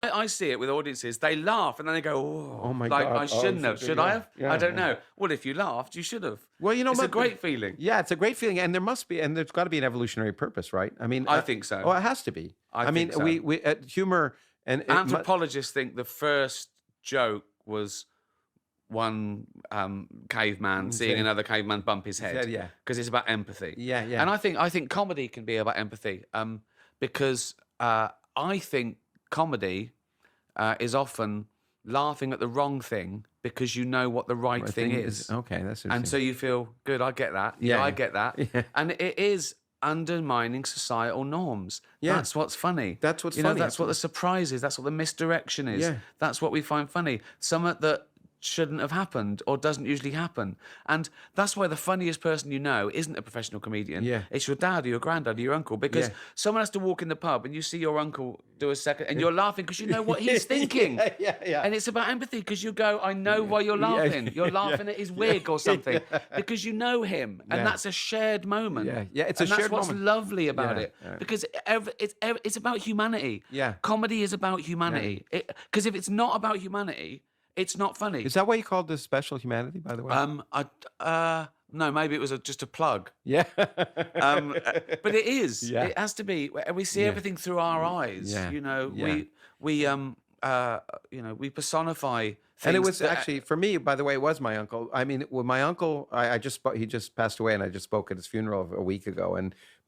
I see it with audiences. They laugh and then they go, Oh my like, God. I shouldn't have. Should I have? Yeah, I don't know. Well, if you laughed, you should have. Well, It's a great feeling. Yeah, it's a great feeling, and there's got to be an evolutionary purpose, right? I mean, I think so. Oh, it has to be. I mean, think so. we humor and Anthropologists think the first joke was one caveman seeing another caveman bump his head. Yeah. Because it's about empathy. Yeah. And I think comedy can be about empathy. Because I think comedy is often laughing at the wrong thing because you know what the right thing is. Okay, that's interesting. And so you feel, good, I get that. Yeah, I get that. Yeah. And it is undermining societal norms. Yeah. That's what's funny. That's what's funny. That's what the surprise is. That's what the misdirection is. Yeah. That's what we find funny. Something that shouldn't have happened or doesn't usually happen. And that's why the funniest person you know isn't a professional comedian. Yeah. It's your dad or your granddad or your uncle, because someone has to walk in the pub and you see your uncle do a second and you're laughing because you know what he's thinking. Yeah. And it's about empathy because you go, I know why you're laughing. You're laughing at his wig or something because you know him. And that's a shared moment. Yeah, it's a shared moment. That's what's lovely about it. Because it's about humanity. Yeah. Comedy is about humanity. Because if it's not about humanity, it's not funny. Is that why you called this special humanity, by the way? No, maybe it was just a plug. Yeah. But it is. Yeah. It has to be. We see everything through our eyes. Yeah. You know, we personify things. And it was actually, for me, by the way, it was my uncle. I mean, well, my uncle, he just passed away, and I just spoke at his funeral a week ago.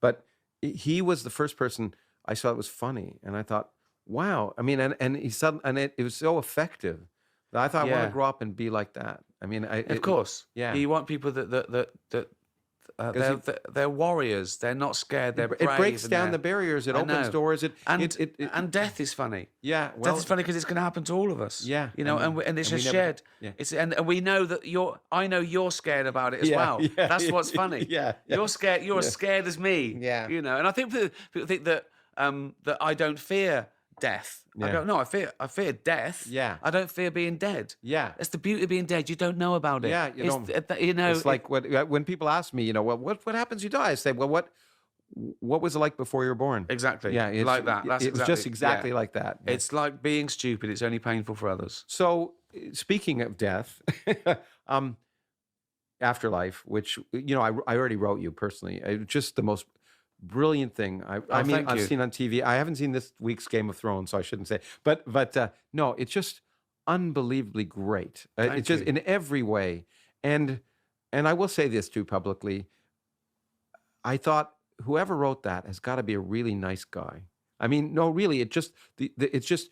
But he was the first person I saw that was funny, and I thought, wow. I mean, and it was so effective. I thought I want to grow up and be like that. I mean, of course, you want people they're warriors. They're not scared. They're brave. It breaks down the barriers. It opens doors. And death is funny. Yeah, death is funny because it's going to happen to all of us. Yeah, you know, and it's just shared. Yeah. And we know that I know you're scared about it as well. Yeah, that's what's funny. You're scared. You're as scared as me. Yeah, you know. And I think people think that that I don't fear death. I go, no, I fear death. Yeah. I don't fear being dead. Yeah. That's the beauty of being dead. You don't know about it. Yeah, you know. It's like when people ask me, you know, well, what happens if you die? I say, well, what was it like before you were born? Exactly. Yeah, like that. It was just exactly like that. Yeah. It's like being stupid. It's only painful for others. So, speaking of death, Afterlife, which, you know, I already wrote you personally. Just the most brilliant thing. I've seen on TV. I haven't seen this week's Game of Thrones, so I shouldn't say. But no, it's just unbelievably great. It's just in every way. And I will say this too publicly. I thought whoever wrote that has got to be a really nice guy. I mean, no, really, it's just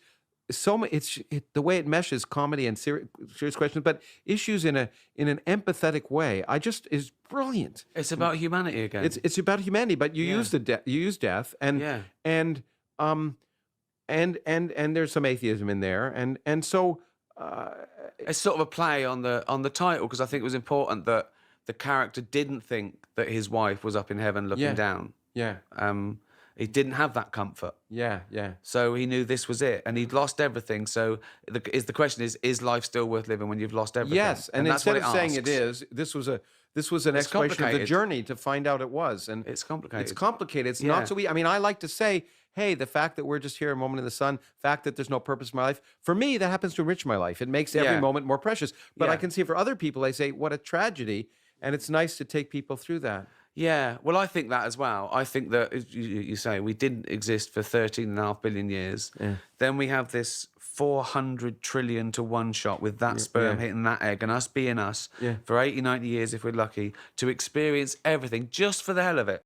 so much. The way it meshes comedy and serious questions, but issues in an empathetic way. Is brilliant. It's about humanity again. It's about humanity, but you use death, and there's some atheism in there, and so it's sort of a play on the title, because I think it was important that the character didn't think that his wife was up in heaven looking down. Yeah. He didn't have that comfort. Yeah. So he knew this was it, and he'd lost everything. So the question is life still worth living when you've lost everything? Yes, and instead of saying it is, this was an exploration of the journey to find out it was. And it's complicated. It's complicated. It's not so easy. I mean, I like to say, hey, the fact that we're just here a moment in the sun, fact that there's no purpose in my life, for me, that happens to enrich my life. It makes every moment more precious. But I can see for other people, they say, what a tragedy. And it's nice to take people through that. Yeah, well, I think that as well. I think that, you say, we didn't exist for 13.5 billion years. Yeah. Then we have this 400 trillion to one shot with that sperm hitting that egg and us being us for 80, 90 years, if we're lucky, to experience everything just for the hell of it.